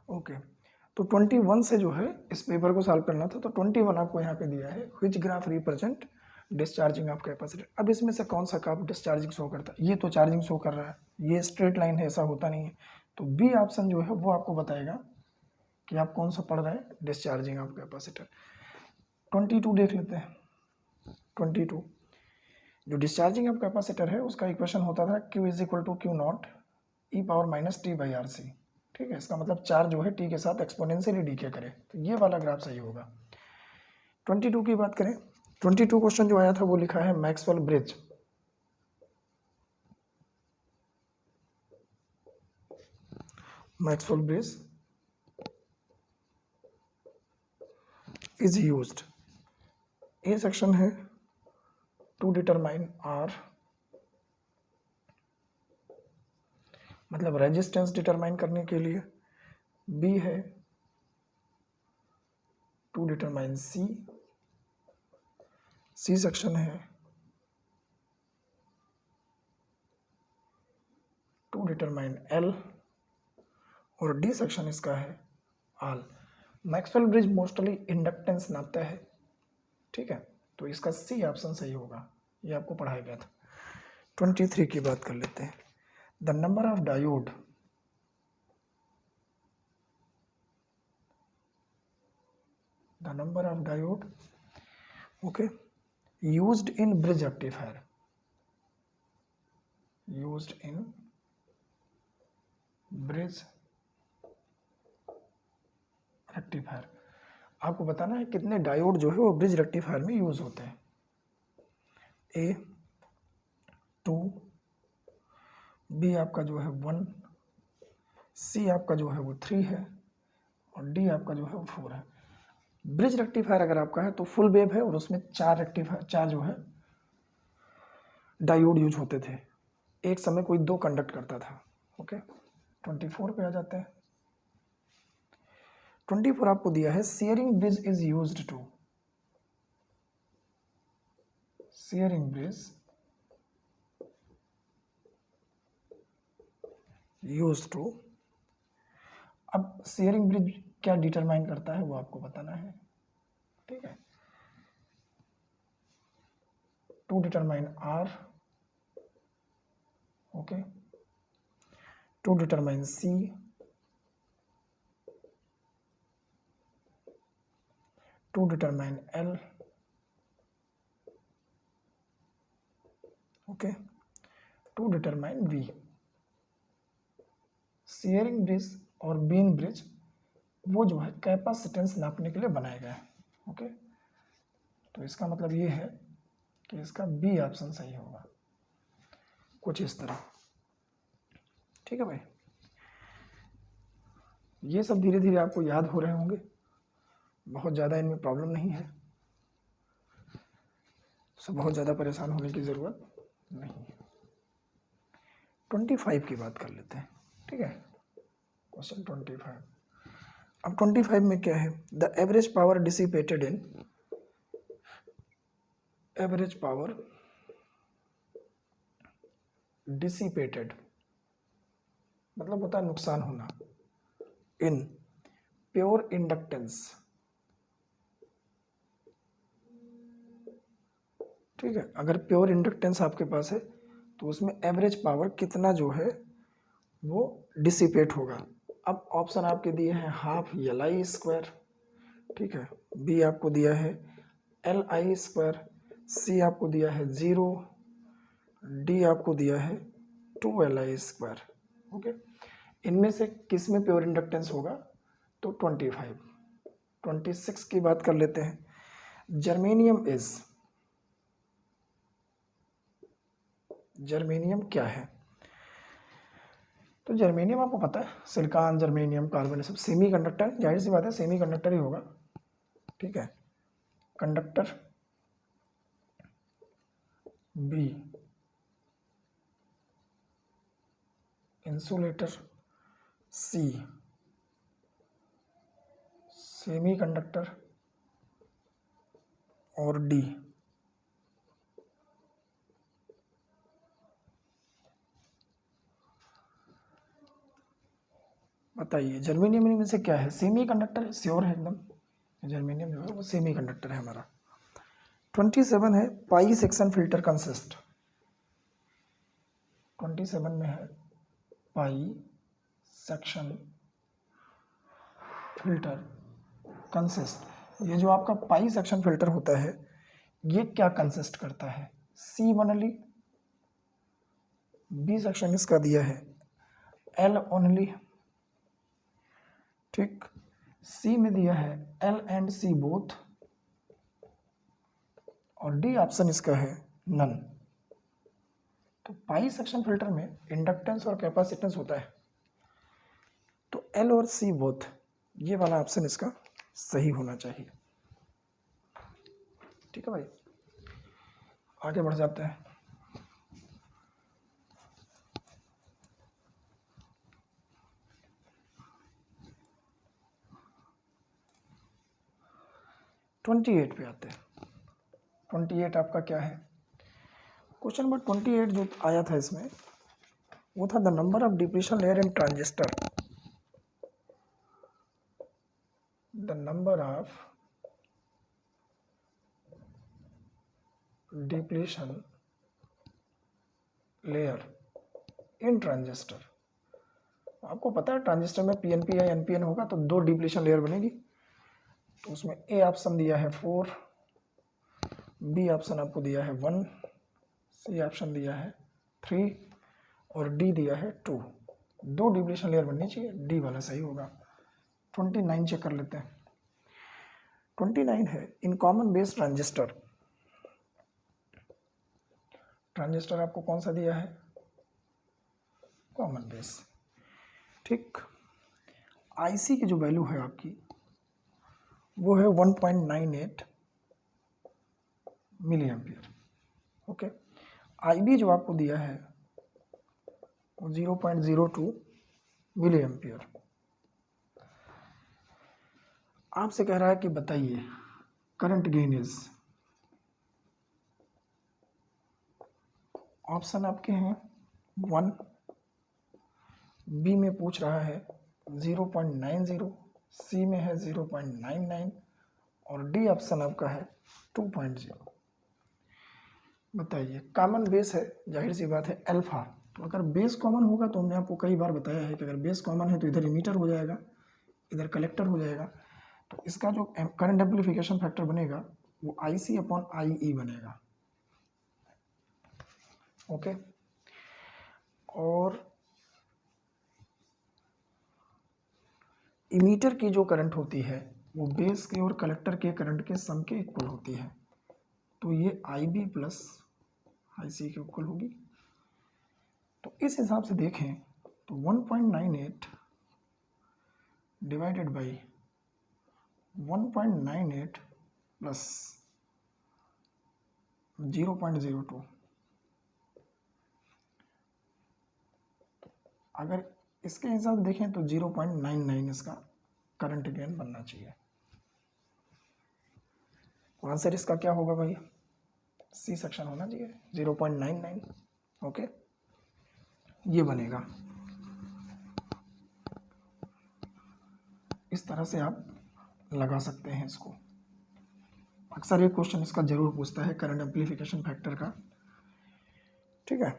Okay, तो 21 से जो है इस पेपर को सॉल्व करना था, तो 21 आपको यहाँ पे दिया है, which graph represent discharging of capacitor. अब इसमें से कौन सा ग्राफ डिस्चार्जिंग शो करता है? ये तो चार्जिंग शो कर रहा है, ये स्ट्रेट लाइन है, ऐसा होता नहीं है। तो बी ऑप्शन जो है वो आपको बताएगा कि आप कौन सा पढ़ रहे हैं, डिस्चार्जिंग ऑफ कैपेसिटर। 22 देख लेते हैं। 22 जो डिस्चार्जिंग ऑफ कैपेसिटर है उसका इक्वेशन होता था Q is equal to Q naught e power minus t by R C. ठीक है, इसका मतलब चार्ज जो है टी के साथ एक्सपोनेंशियली डीके करे, तो ये वाला ग्राफ सही होगा। 22 की बात करें, 22 क्वेश्चन जो आया था वो लिखा है Maxwell bridge. Maxwell bridge is used, a section है टू डिटरमाइन आर, मतलब रेजिस्टेंस डिटरमाइन करने के लिए। बी है to determine C, C section है टू डिटरमाइन एल, और डी सेक्शन इसका है all. Maxwell bridge mostly inductance नापता है। ठीक है, तो इसका सी ऑप्शन सही होगा, ये आपको पढ़ाया गया था। 23 की बात कर लेते हैं। The number of diode okay used in bridge rectifier, used in bridge rectifier। आपको बताना है कितने डायोड जो है वो ब्रिज रेक्टिफायर में यूज होते हैं। ए 2, बी आपका जो है 1, सी आपका जो है वो 3 है, और डी आपका जो है वो 4 है। ब्रिज रेक्टिफायर अगर आपका है तो फुल वेव है, और उसमें 4 रेक्टिफायर, 4 जो है डायोड यूज होते थे। एक समय कोई 2 कंडक्ट करता था। ओके, 24 पे आ जाते हैं। 24 आपको दिया है Schering bridge is used to, Schering bridge used to. अब शेयरिंग ब्रिज क्या डिटरमाइन करता है वो आपको बताना है। ठीक है, to determine R, okay, to determine C, to determine L, okay, to determine V. Schering bridge और बीन ब्रिज वो जो है कैपेसिटेंस नापने के लिए बनाया गया है। ओके, तो इसका मतलब ये है कि इसका बी ऑप्शन सही होगा, कुछ इस तरह। ठीक है भाई, ये सब धीरे धीरे आपको याद हो रहे होंगे, बहुत ज़्यादा इनमें प्रॉब्लम नहीं है, सो बहुत ज़्यादा परेशान होने की ज़रूरत नहीं है। 25 की बात कर लेते हैं। ठीक है, क्वेश्चन 25। अब 25 में क्या है, the average power dissipated in, average power dissipated मतलब होता है नुकसान होना, इन प्योर इंडक्टेंस। ठीक है, अगर प्योर इंडक्टेंस आपके पास है तो उसमें एवरेज पावर कितना जो है वो डिसिपेट होगा। अब ऑप्शन आपके दिए हैं हाफ एल आई स्क्वायर, ठीक है, बी आपको दिया है एल आई स्क्वायर, सी आपको दिया है 0, डी आपको दिया है 2 LI स्क्वायर। ओके, इनमें से किस में प्योर इंडक्टेंस होगा, तो 25। 26 की बात कर लेते हैं। जर्मेनियम क्या है, तो जर्मेनियम आपको पता है, सिलिकॉन, जर्मेनियम, कार्बन, सब सेमी कंडक्टर, जाहिर सी बात है सेमी कंडक्टर ही होगा। ठीक है, कंडक्टर बी, इंसुलेटर सी, सेमी कंडक्टर, और डी बताइए जर्मेनियम में से क्या है, सेमीकंडक्टर है, श्योर है एकदम, जर्मेनियम जो है वो सेमीकंडक्टर है हमारा। 27 है पाई सेक्शन फिल्टर कंसिस्ट, 27 में है पाई सेक्शन फिल्टर कंसिस्ट। ये जो आपका पाई सेक्शन फिल्टर होता है ये क्या कंसिस्ट करता है, सी ओनली, बी सेक्शन इसका दिया है एल ओनली, ठीक, सी में दिया है एल एंड सी बोथ, और डी ऑप्शन इसका है नन। तो पाई सेक्शन फिल्टर में इंडक्टेंस और कैपेसिटेंस होता है, तो एल और सी बोथ ये वाला ऑप्शन इसका सही होना चाहिए। ठीक है भाई, आगे बढ़ जाते हैं। ट्वेंटी 28 पे आते हैं। 28 आपका क्या है, क्वेश्चन नंबर 28 जो आया था इसमें वो था the number of depletion layer in transistor, the number of depletion layer in transistor. आपको पता है ट्रांजिस्टर में पीएनपी या एनपीएन होगा तो 2 डिप्लीशन लेयर बनेगी, तो उसमें ए ऑप्शन दिया है 4, बी ऑप्शन आपको दिया है 1, सी ऑप्शन दिया है 3 और डी दिया है 2। 2 डिप्लीशन लेयर बननी चाहिए, डी वाला सही होगा। 29 चेक कर लेते हैं। 29 है in common base transistor, transistor आपको कौन सा दिया है, कॉमन बेस, ठीक। आईसी की जो वैल्यू है आपकी वो है 1.98 मिली एम्पियर, ओके। आईबी जो आपको दिया है वो 0.02 मिली एम्पियर। आपसे कह रहा है कि बताइए करंट गेन इज, ऑप्शन आपके हैं 1, बी में पूछ रहा है 0.90, सी में है 0.99 और डी ऑप्शन आपका है 2.0। बताइए कॉमन बेस है, जाहिर सी बात है अल्फा, तो अगर बेस कॉमन होगा तो हमने आपको कई बार बताया है कि अगर बेस कॉमन है तो इधर इमीटर हो जाएगा, इधर कलेक्टर हो जाएगा, तो इसका जो करंट एम्प्लीफिकेशन फैक्टर बनेगा वो IC अपॉन IE बनेगा, ओके। और इमीटर की जो करंट होती है वो बेस के और कलेक्टर के करंट के सम के इक्वल होती है, तो ये IB प्लस IC के इक्वल होगी। तो इस हिसाब से देखें तो 1.98 डिवाइडेड बाई 1.98 प्लस 0.02, अगर इसके हिसाब से देखें तो 0.99 इसका करंट गेन बनना चाहिए। तो आंसर इसका क्या होगा भाई, सी सेक्शन होना चाहिए 0.99, ओके, ये बनेगा। इस तरह से आप लगा सकते हैं इसको, अक्सर ये क्वेश्चन इसका जरूर पूछता है करंट एम्प्लीफिकेशन फैक्टर का, ठीक है।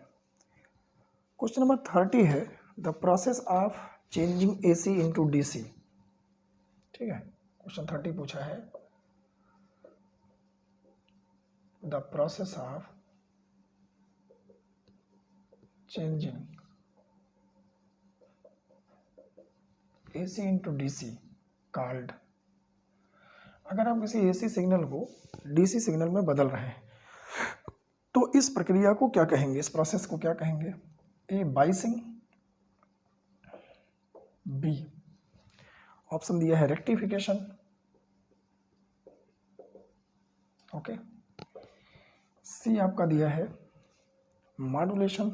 क्वेश्चन नंबर 30 है the process of changing AC into DC, ठीक है। क्वेश्चन 30 पूछा है the process of changing AC into DC called. अगर आप किसी AC सिग्नल को DC सिग्नल में बदल रहे हैं तो इस प्रक्रिया को क्या कहेंगे, इस प्रोसेस को क्या कहेंगे, ए बाइसिंग, बी ऑप्शन दिया है रेक्टिफिकेशन, ओके, सी आपका दिया है मॉड्यूलेशन,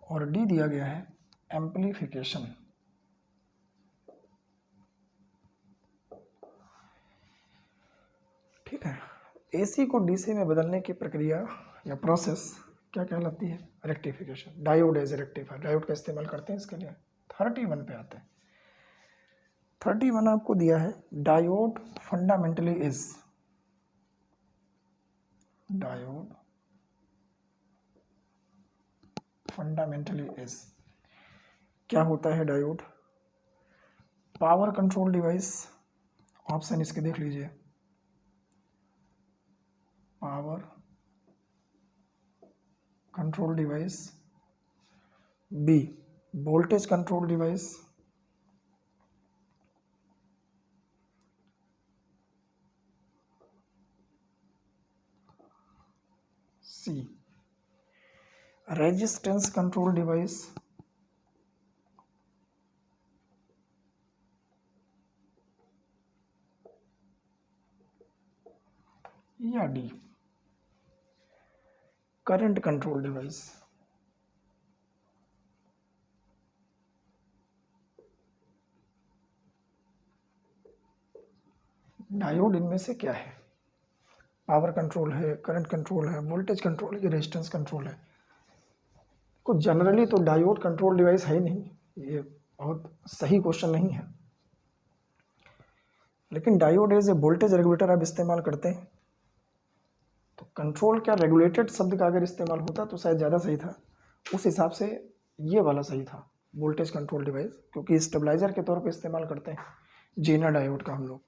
और डी दिया गया है एम्प्लीफिकेशन। ठीक है, AC को DC में बदलने की प्रक्रिया या प्रोसेस क्या कहलाती है? Rectification. Diode as rectifier, diode का इस्तेमाल करते हैं इसके लिए। 31 पे आते हैं। 31 आपको दिया है, diode fundamentally is, diode fundamentally is, क्या होता है diode? Power control device. Option इसके देख लीजिए, power control device, B voltage control device, C resistance control device, या D current control device. Diode इनमें से क्या है? पावर कंट्रोल है, करंट कंट्रोल है, वोल्टेज कंट्रोल है, रेजिस्टेंस कंट्रोल है। कुछ जनरली तो डायोड कंट्रोल डिवाइस है ही नहीं, ये बहुत सही क्वेश्चन नहीं है। लेकिन diode as a voltage regulator आप इस्तेमाल करते हैं, तो कंट्रोल क्या रेगुलेटेड शब्द का अगर इस्तेमाल होता तो शायद ज़्यादा सही था। उस हिसाब से ये वाला सही था, वोल्टेज कंट्रोल डिवाइस, क्योंकि स्टेबलाइजर के तौर पे इस्तेमाल करते हैं जेनर डायोड का हम लोग,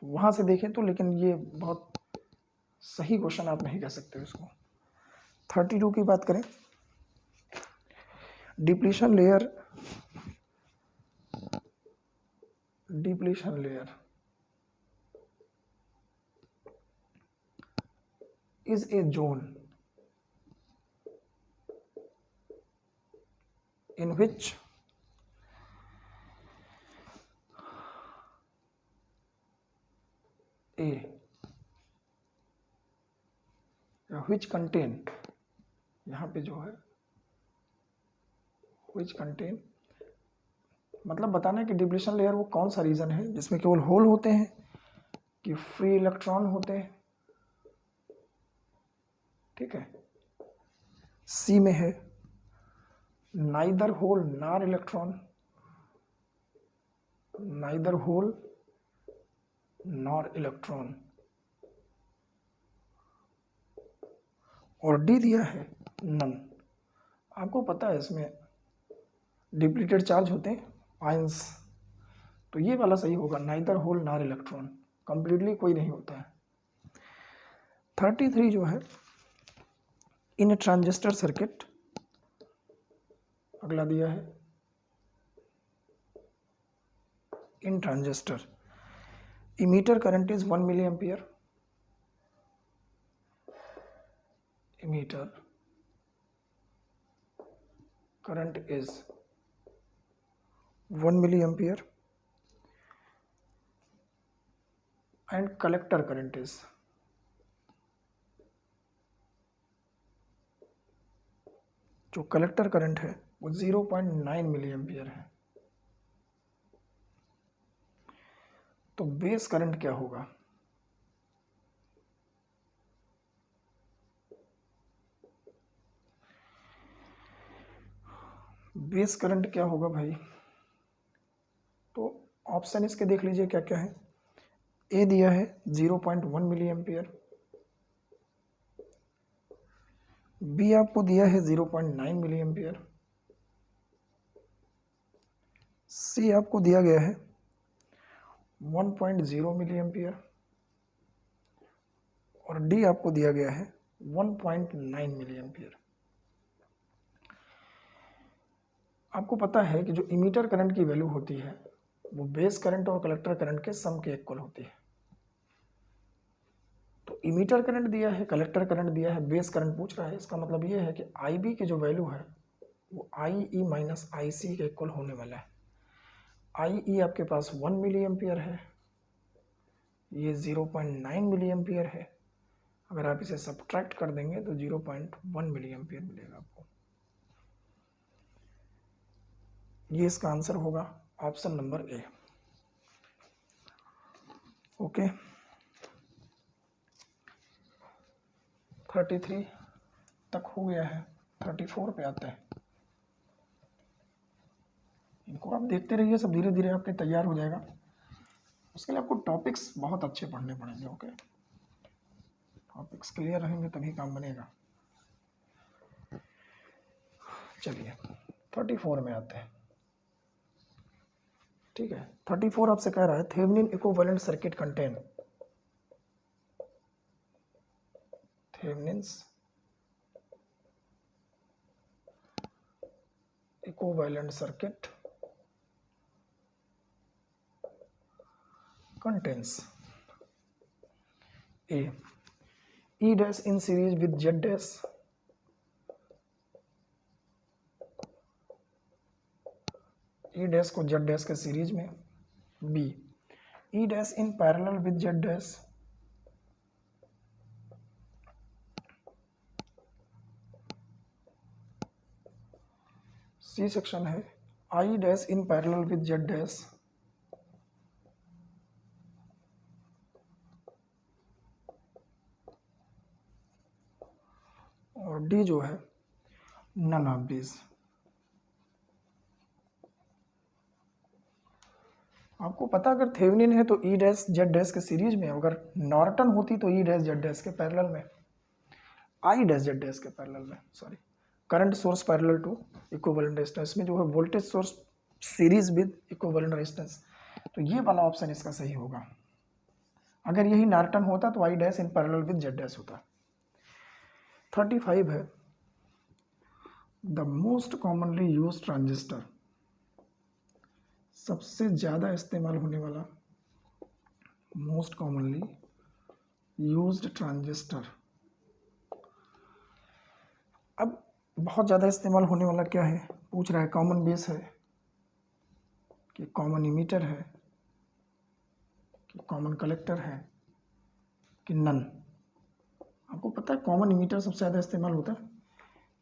तो वहाँ से देखें तो। लेकिन ये बहुत सही क्वेश्चन आप नहीं कह सकते इसको। 32 की बात करें, depletion layer, depletion layer is a zone in which which contain, यहाँ पे जो है which contain मतलब बताना है कि डिप्लीशन लेयर वो कौन सा रीजन है जिसमें केवल होल होते हैं कि फ्री इलेक्ट्रॉन होते हैं। ठीक है, सी में है neither hole nor electron, neither hole nor electron, और डी दिया है नन। आपको पता है इसमें डिप्लीटेड चार्ज होते हैं आयंस, तो ये वाला सही होगा, neither hole nor electron, completely कोई नहीं होता है। 33 जो है, इन ट्रांजिस्टर सर्किट, अगला दिया है in transistor emitter current is 1 milli ampere, emitter current is 1 milli ampere and collector current is, जो कलेक्टर करंट है वो 0.9 मिली एम्पियर है। तो बेस करंट क्या होगा? बेस करंट क्या होगा भाई? तो ऑप्शन इसके देख लीजिए क्या क्या है। ए दिया है 0.1 मिली एम्पियर, बी आपको दिया है 0.9 मिली एम्पियर, सी आपको दिया गया है 1.0 मिली एम्पियर, और डी आपको दिया गया है 1.9 मिली एम्पियर। आपको पता है कि जो इमीटर करंट की वैल्यू होती है वो बेस करंट और कलेक्टर करंट के सम के इक्वल होती है। तो इमीटर करंट दिया है, कलेक्टर करंट दिया है, बेस करंट पूछ रहा है, इसका मतलब ये है कि आई बी की जो वैल्यू है वो आई ई माइनस आई सी के इक्वल होने वाला है। आई ई आपके पास 1 मिली एम्पियर है, ये 0.9 मिली एम्पियर है, अगर आप इसे सब्ट्रैक्ट कर देंगे तो 0.1 मिली एम्पियर मिलेगा आपको। ये इसका आंसर होगा ऑप्शन नंबर ए। ओके, 33 तक हो गया है, 34 पे आते हैं। इनको आप देखते रहिए, सब धीरे धीरे आपके तैयार हो जाएगा। उसके लिए आपको टॉपिक्स बहुत अच्छे पढ़ने पड़ेंगे। ओके, टॉपिक्स क्लियर रहेंगे तभी काम बनेगा। चलिए 34 में आते हैं। ठीक है, 34 आपसे कह रहा है Thevenin equivalent circuit contain, Thevenin's equivalent circuit contains A, E dash in series with Z dash, E dash को Z dash के सीरीज में, B, E dash in parallel with Z dash, C section है I dash in parallel with Z dash, और D जो है none of these. आपको पता अगर थेवेनिन है तो ई डैश जेड डैश के सीरीज में, अगर नॉर्टन होती तो ई डैश जेड डैश के पैरेलल में, आई डैश जेड डैश के पैरेलल में, sorry, current source parallel to equivalent resistance में जो है voltage source series with equivalent resistance. तो ये वाला ऑप्शन इसका सही होगा। अगर यही नॉर्टन होता तो I dash in parallel with Z dash होता। 35 है the most commonly use transistor, सबसे ज़्यादा इस्तेमाल होने वाला, मोस्ट कॉमनली यूज्ड ट्रांजिस्टर। अब बहुत ज़्यादा इस्तेमाल होने वाला क्या है पूछ रहा है, कॉमन बेस है कि कॉमन इमीटर है कि कॉमन कलेक्टर है कि नन। आपको पता है कॉमन इमीटर सबसे ज़्यादा इस्तेमाल होता है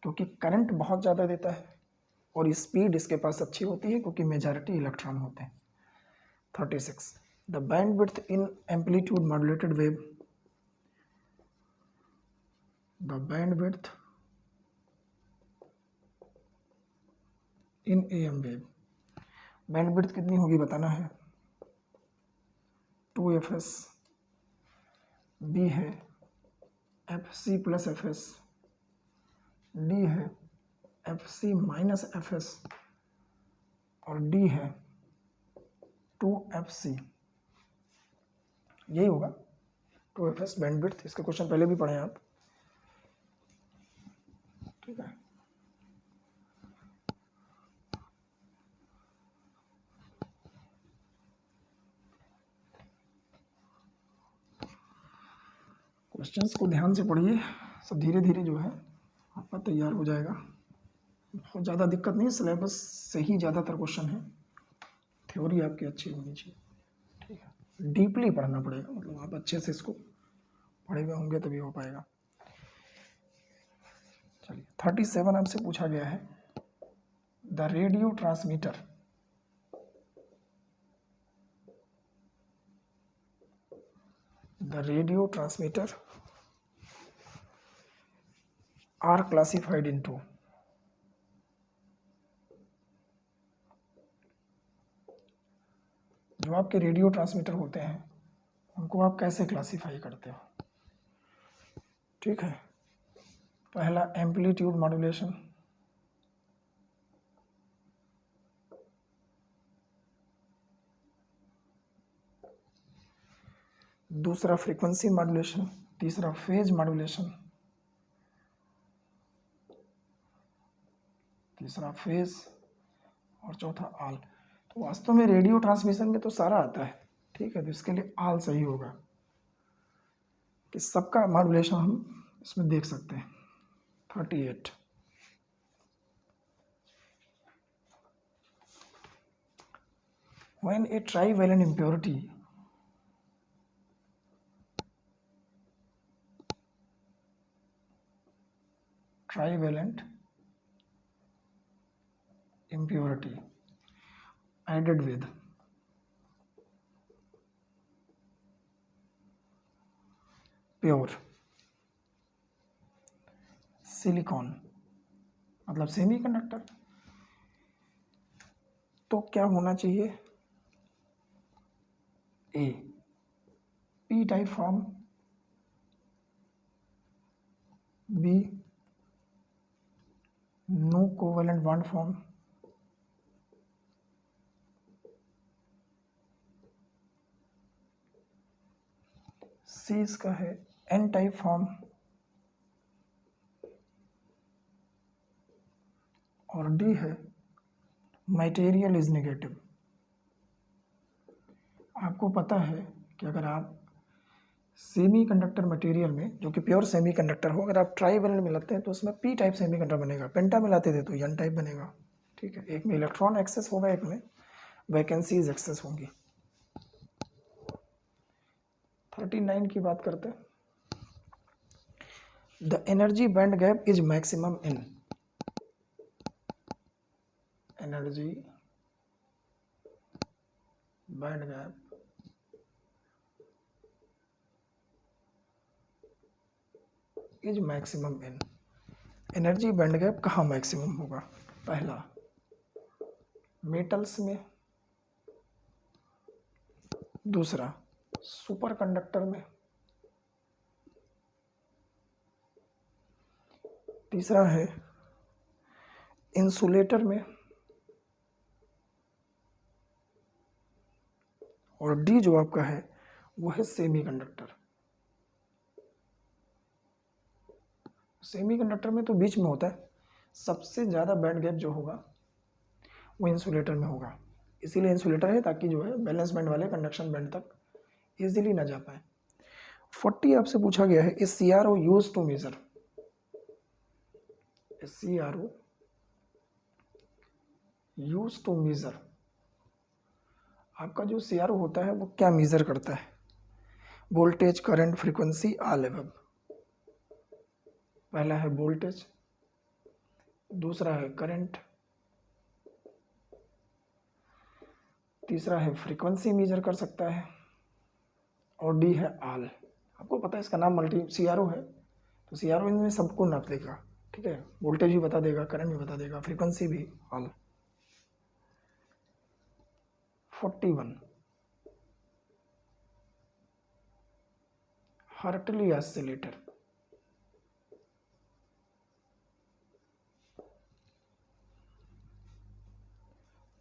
क्योंकि करंट बहुत ज़्यादा देता है और स्पीड इसके पास अच्छी होती है क्योंकि मेजॉरिटी इलेक्ट्रॉन होते हैं। 36 the bandwidth in amplitude modulated wave, the bandwidth in am wave, bandwidth कितनी होगी बताना है। 2fs, बी है fc प्लस fs, डी है fc माइनस fs और डी है 2fc। यही होगा 2fs बैंडविड्थ। इसके क्वेश्चन पहले भी पढ़े हैं आप, ठीक है। क्वेश्चंस को ध्यान से पढ़िए, सब धीरे धीरे जो है आपका तैयार हो जाएगा। बहुत ज़्यादा दिक्कत नहीं, सिलेबस से ही ज़्यादातर क्वेश्चन है, थ्योरी आपकी अच्छी होनी चाहिए, ठीक है। डीपली पढ़ना पड़ेगा, मतलब आप अच्छे से इसको पढ़े हुए होंगे तभी हो पाएगा। चलिए 37 आपसे पूछा गया है the radio transmitter, the radio transmitter are classified into, जो आपके रेडियो ट्रांसमीटर होते हैं उनको आप कैसे क्लासिफाई करते हो, ठीक है। पहला एम्पलीट्यूड मॉड्यूलेशन, दूसरा फ्रीक्वेंसी मॉड्यूलेशन, तीसरा फेज मॉड्यूलेशन, तीसरा फेज और चौथा आल। तो वास्तव में रेडियो ट्रांसमिशन में तो सारा आता है, ठीक है। तो इसके लिए आल सही होगा कि सबका मॉड्यूलेशन हम इसमें देख सकते हैं। 38 when a trivalent impurity added with pure silicon मतलब सेमीकंडक्टर। तो क्या होना चाहिए, A P type form, B no covalent bond form, C इसका है एन टाइप फॉर्म, और डी है मटेरियल इज नेगेटिव। आपको पता है कि अगर आप सेमीकंडक्टर मटेरियल में, जो कि प्योर सेमीकंडक्टर हो, अगर आप ट्राइवेलेंट मिलाते हैं तो उसमें पी टाइप सेमीकंडक्टर बनेगा, पेंटा मिलाते थे तो एन टाइप बनेगा। ठीक है, एक में इलेक्ट्रॉन एक्सेस होगा, एक में वैकेंसीज एक्सेस होंगी। 39 की बात करते हैं। The energy band gap is maximum in, energy band gap is maximum in, energy band gap कहाँ मैक्सिमम होगा? पहला मेटल्स में, दूसरा सुपर कंडक्टर में, तीसरा है इंसुलेटर में, और डी जो आपका है वो है सेमीकंडक्टर। सेमीकंडक्टर में तो बीच में होता है, सबसे ज़्यादा बैंड गैप जो होगा वो इंसुलेटर में होगा, इसीलिए इंसुलेटर है ताकि जो है बैलेंस बैंड वाले कंडक्शन बैंड तक इजीली ना जा पाए। 40 आपसे पूछा गया है, is C R O use to measure, C R O use to measure, आपका जो सी आर ओ होता है वो क्या मेजर करता है? Voltage, current, frequency, all above. पहला है वोल्टेज, दूसरा है करंट, तीसरा है फ्रीक्वेंसी मेजर कर सकता है, और डी है ऑल। आपको पता है इसका नाम मल्टी सी आर ओ है, तो सी आर ओ इनमें सबको नाप देगा। ठीक है, वोल्टेज भी बता देगा, करंट भी बता देगा, फ्रीक्वेंसी भी, all. 41 Hartley oscillator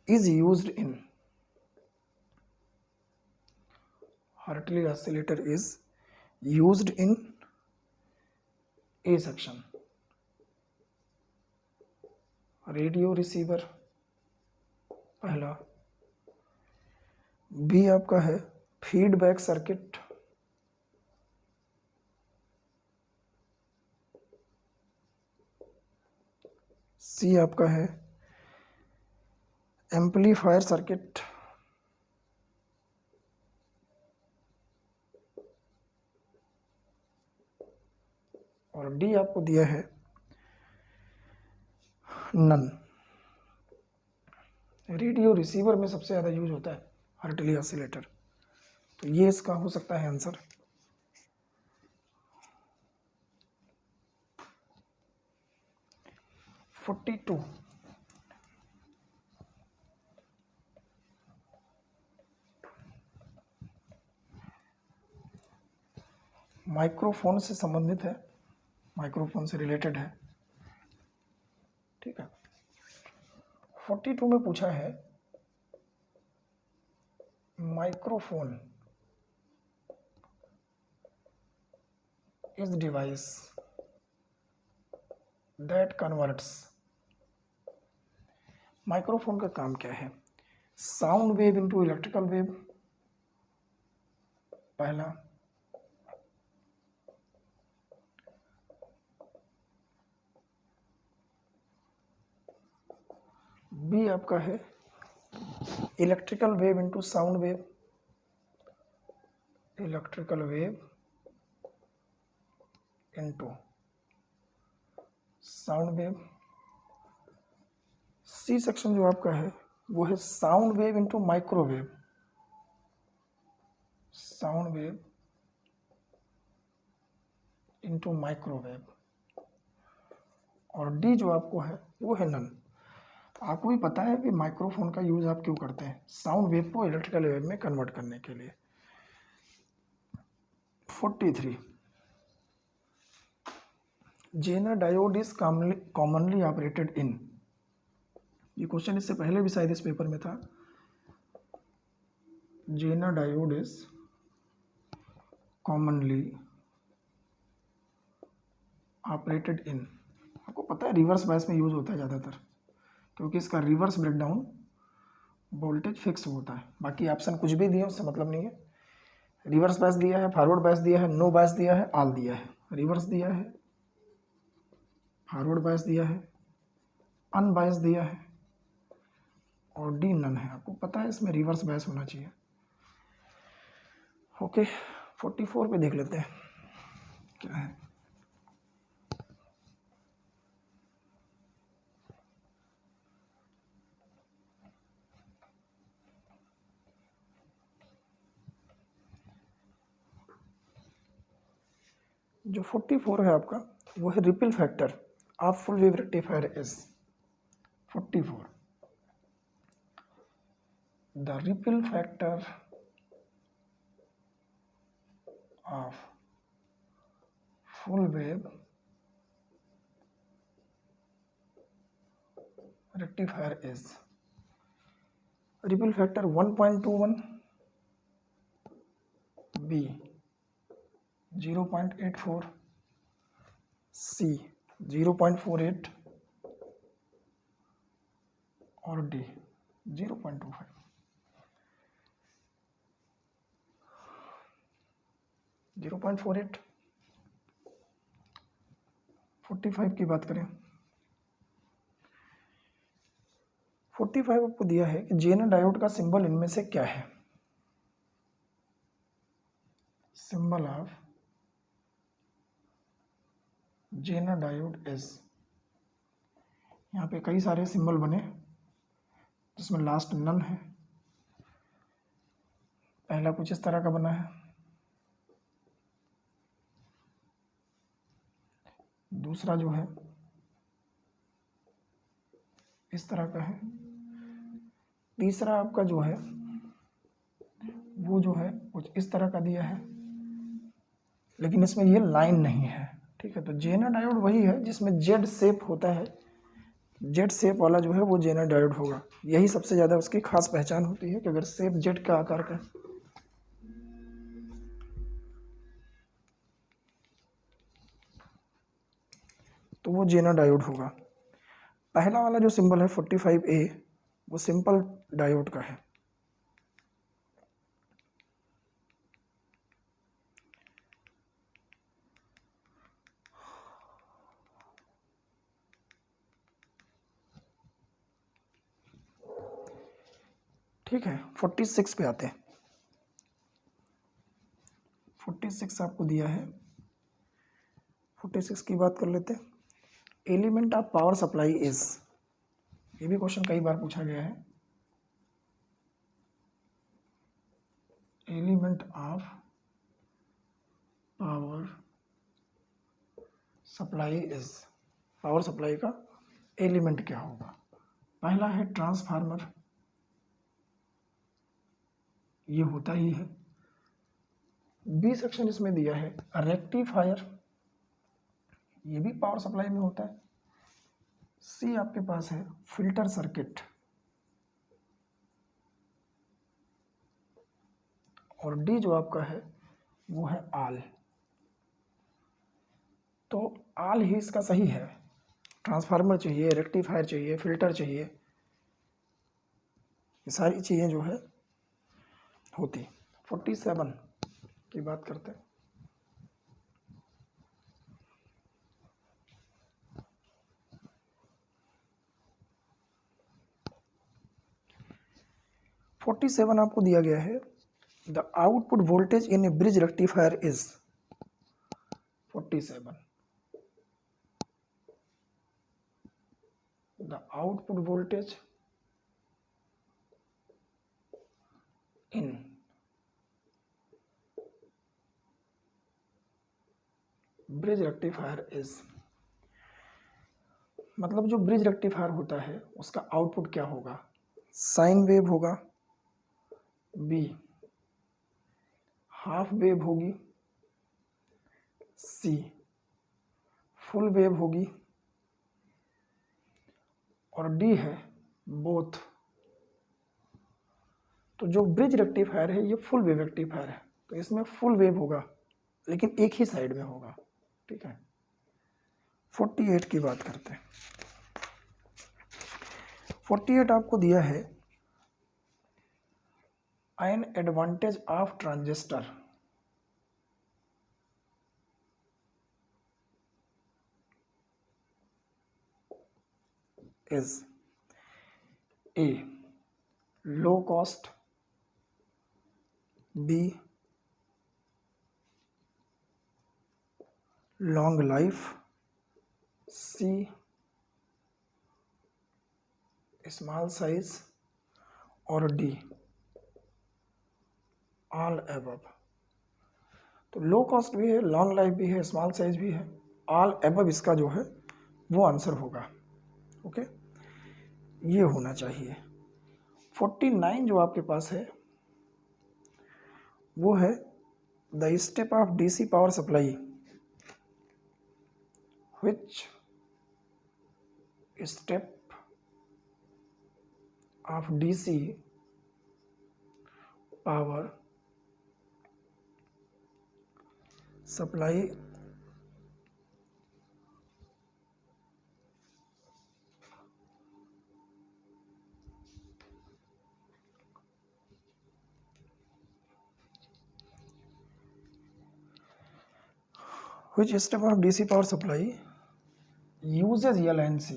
is used in, Hartley oscillator is used in A section, radio receiver पहला, बी आपका है फीडबैक सर्किट, सी आपका है एम्पलीफायर सर्किट, और डी आपको दिया है नन। रेडियो रिसीवर में सबसे ज़्यादा यूज होता है हार्टली ऑसिलेटर, तो ये इसका हो सकता है आंसर। फोर्टी टू माइक्रोफोन से संबंधित है, माइक्रोफोन से रिलेटेड है। ठीक है, 42 में पूछा है microphone is device that converts, microphone का काम क्या है? Sound wave into electrical wave, पहला, बी आपका है electrical wave into sound wave, electrical wave into sound wave, C section जो आपका है वो है sound wave into microwave, sound wave into microwave, और डी जो आपको है वो है नन। आपको भी पता है कि माइक्रोफोन का यूज़ आप क्यों करते हैं, साउंड वेव को इलेक्ट्रिकल वेव में कन्वर्ट करने के लिए। 43 Zener diode is commonly operated in. ये क्वेश्चन इससे पहले भी शायद इस पेपर में था। Zener diode is commonly operated in. आपको पता है रिवर्स बायस में यूज होता है ज़्यादातर, क्योंकि इसका रिवर्स ब्रेकडाउन वोल्टेज फिक्स होता है। बाकी ऑप्शन कुछ भी दिए उससे मतलब नहीं है। रिवर्स बायस दिया है, फॉरवर्ड बायस दिया है, नो बायस दिया है, ऑल दिया है। रिवर्स दिया है, फॉरवर्ड बायस दिया है, अनबायस दिया है और डी नन है। आपको पता है इसमें रिवर्स बायस होना चाहिए। ओके 44 पे देख लेते हैं क्या है। जो 44 है आपका वो है ripple factor of full wave rectifier is 44। The ripple factor of full wave rectifier is, ripple factor 1.21, B 0.84, C 0.48 और डी 0.25। 0.48 45 की बात करें, 45 आपको दिया है कि जेनर डायोड का सिंबल इनमें से क्या है। Symbol of zener diode is, यहाँ पे कई सारे सिंबल बने जिसमें लास्ट नन है। पहला कुछ इस तरह का बना है, दूसरा जो है इस तरह का है, तीसरा आपका जो है वो जो है कुछ इस तरह का दिया है, लेकिन इसमें ये लाइन नहीं है। ठीक है, तो जेनर डायोड वही है जिसमें जेड शेप होता है, जेड शेप वाला जो है वो जेनर डायोड होगा। यही सबसे ज़्यादा उसकी खास पहचान होती है कि अगर शेप जेड का आकार का तो वो जेनर डायोड होगा। पहला वाला जो सिंबल है 45A वो सिंपल डायोड का है। ठीक है 46 पे आते हैं। 46 आपको दिया है, 46 की बात कर लेते हैं। Element of power supply is, ये भी क्वेश्चन कई बार पूछा गया है। Element of power supply is, power supply का एलिमेंट क्या होगा। पहला है ट्रांसफार्मर, ये होता ही है। बी सेक्शन इसमें दिया है रेक्टिफायर, ये भी पावर सप्लाई में होता है। सी आपके पास है फिल्टर सर्किट और डी जो आपका है वो है आल। तो आल ही इसका सही है। ट्रांसफार्मर चाहिए, रेक्टिफायर चाहिए, फिल्टर चाहिए, ये सारी चीज़ें जो है होती। 47 की बात करते हैं। फोर्टी सेवन आपको दिया गया है the output voltage in A bridge rectifier is 47। The output voltage in bridge rectifier is, मतलब जो ब्रिज रेक्टिफायर होता है उसका आउटपुट क्या होगा, साइन वेव होगा, बी हाफ वेव होगी, सी फुल वेव होगी, और डी है बोथ। तो जो ब्रिज रेक्टिफायर है ये फुल वेव रेक्टिफायर है, तो इसमें फुल वेव होगा लेकिन एक ही साइड में होगा। ठीक है, 48 की बात करते हैं। 48 आपको दिया है an advantage of transistor is A low cost, B long life, C small size, और D all above। तो लो कॉस्ट भी है, लॉन्ग लाइफ भी है, स्मॉल साइज भी है, ऑल एबव इसका जो है वो आंसर होगा। ओके, ये होना चाहिए। 49 जो आपके पास है वो है the step of DC power supply which step of DC power supply which step of DC power supply uses LNC।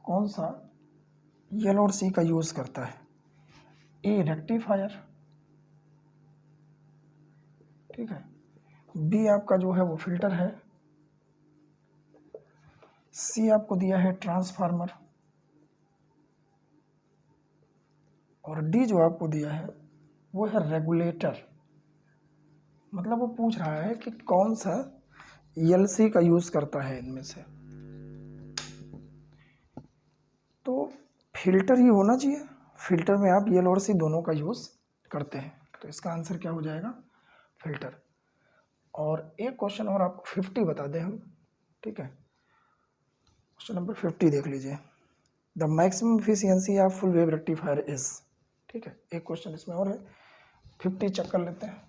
कौन सा L और C का यूज करता है? ए रेक्टिफायर, ठीक है, बी आपका जो है वो फिल्टर है, सी आपको दिया है ट्रांसफार्मर, और डी जो आपको दिया है वो है रेगुलेटर। मतलब वो पूछ रहा है कि कौन सा एलसी का यूज करता है इनमें से। तो फिल्टर ही होना चाहिए, फिल्टर में आप एल और सी दोनों का यूज करते हैं, तो इसका आंसर क्या हो जाएगा, फिल्टर। और एक क्वेश्चन और आपको 50 बता दें हम, ठीक है, क्वेश्चन नंबर 50 देख लीजिए। The maximum efficiency of full wave rectifier is, ठीक है, एक क्वेश्चन इसमें और है, 50 चेक कर लेते हैं,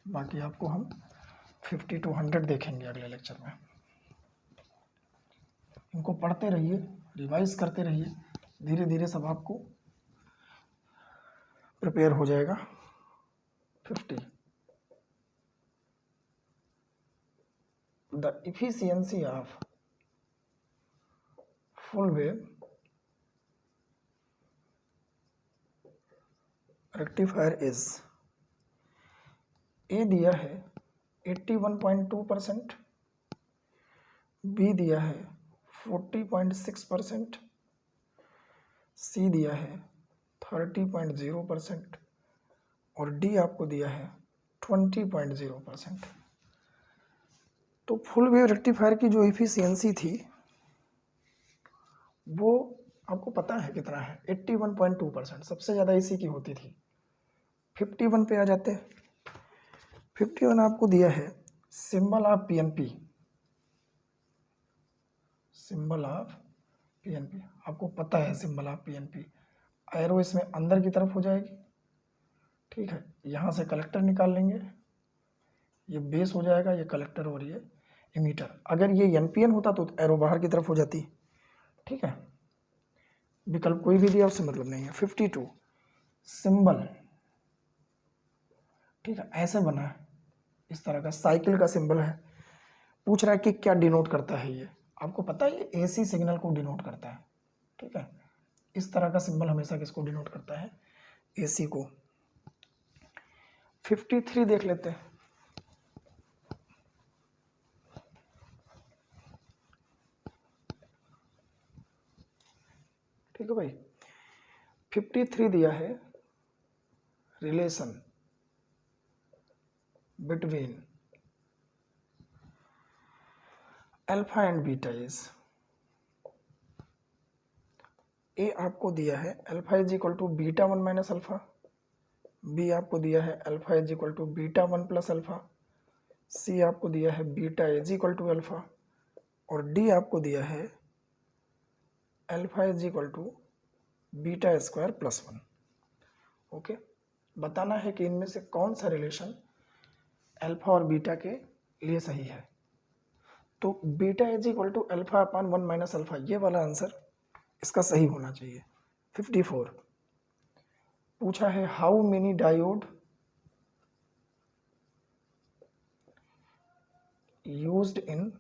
बाकी आपको हम 50 to 100 देखेंगे अगले लेक्चर में। इनको पढ़ते रहिए, रिवाइज करते रहिए, धीरे धीरे सब आपको प्रिपेयर हो जाएगा। 50 the efficiency of full wave rectifier is, A दिया है 81.2%, बी दिया है 40.6%, सी दिया है 30.0%, और डी आपको दिया है 20.0%। तो फुल वेव रेक्टिफायर की जो एफिशिएंसी थी वो आपको पता है कितना है, 81.2%, सबसे ज़्यादा इसी की होती थी। 51 पे आ जाते हैं। 51 आपको दिया है symbol of PNP, symbol of PNP आपको पता है, सिंबल ऑफ पीएनपी, एरो इसमें अंदर की तरफ हो जाएगी, ठीक है, यहाँ से कलेक्टर निकाल लेंगे, ये बेस हो जाएगा, ये कलेक्टर और ये इमीटर। अगर ये एनपीएन होता तो एरो बाहर की तरफ हो जाती, ठीक है, विकल्प कोई भी दिया उससे मतलब नहीं है। 52 सिंबल, ठीक है, ऐसे बना है, इस तरह का साइकिल का सिंबल है। पूछ रहा है कि क्या डिनोट करता है ये, आपको पता है ये एसी सिग्नल को डिनोट करता है, ठीक है, इस तरह का सिंबल हमेशा किसको डिनोट करता है, एसी को। 53 देख लेते हैं। ठीक है भाई, 53 दिया है relation between alpha and beta is, A आपको दिया है alpha is equal to beta one minus alpha, B आपको दिया है alpha is equal to beta one plus alpha, C आपको दिया है beta is equal to alpha, और डी आपको दिया है alpha is equal to beta square plus one. Okay, बताना है कि इनमें से कौन सा रिलेशन अल्फा और बीटा के लिए सही है। तो beta is equal to alpha upon one minus alpha, ये वाला आंसर इसका सही होना चाहिए। 54 पूछा है how many diode used in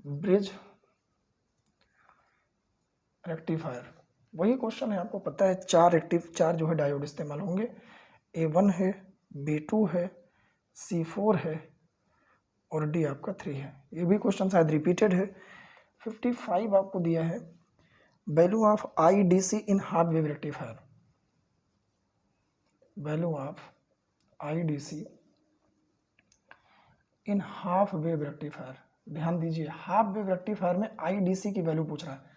bridge rectifier. वही क्वेश्चन है, आपको पता है चार जो है डायोड इस्तेमाल होंगे, A1 है, B2 है, C4 है और D आपका 3 है। ये भी क्वेश्चन शायद रिपीटेड है। 55 आपको दिया है value of IDC in half wave rectifier, value of IDC in half wave rectifier. ध्यान दीजिए, हाफ वेव रेक्टिफायर में IDC की वैल्यू पूछ रहा है।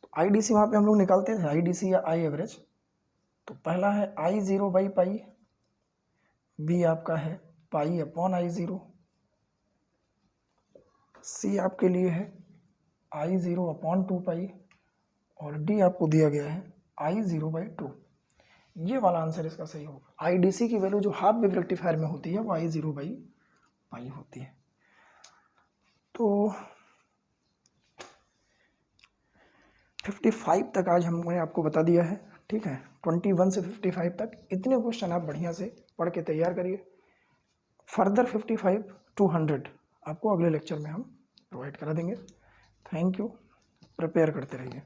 तो IDC वहाँ पे हम लोग निकालते थे IDC या I एवरेज। तो पहला है I0 बाई पाई, बी आपका है पाई अपॉन I0, सी आपके लिए है I0 अपॉन 2 पाई, और डी आपको दिया गया है I0 बाई 2। ये वाला आंसर इसका सही होगा। IDC की वैल्यू जो हाफ वेव रेक्टिफायर में होती है वो I0 बाई पाई होती है। तो 55 तक आज हमने आपको बता दिया है, ठीक है। 21 से 55 तक इतने क्वेश्चन आप बढ़िया से पढ़ के तैयार करिए। फर्दर 55 to 100 आपको अगले लेक्चर में हम प्रोवाइड करा देंगे। थैंक यू, प्रिपेयर करते रहिए।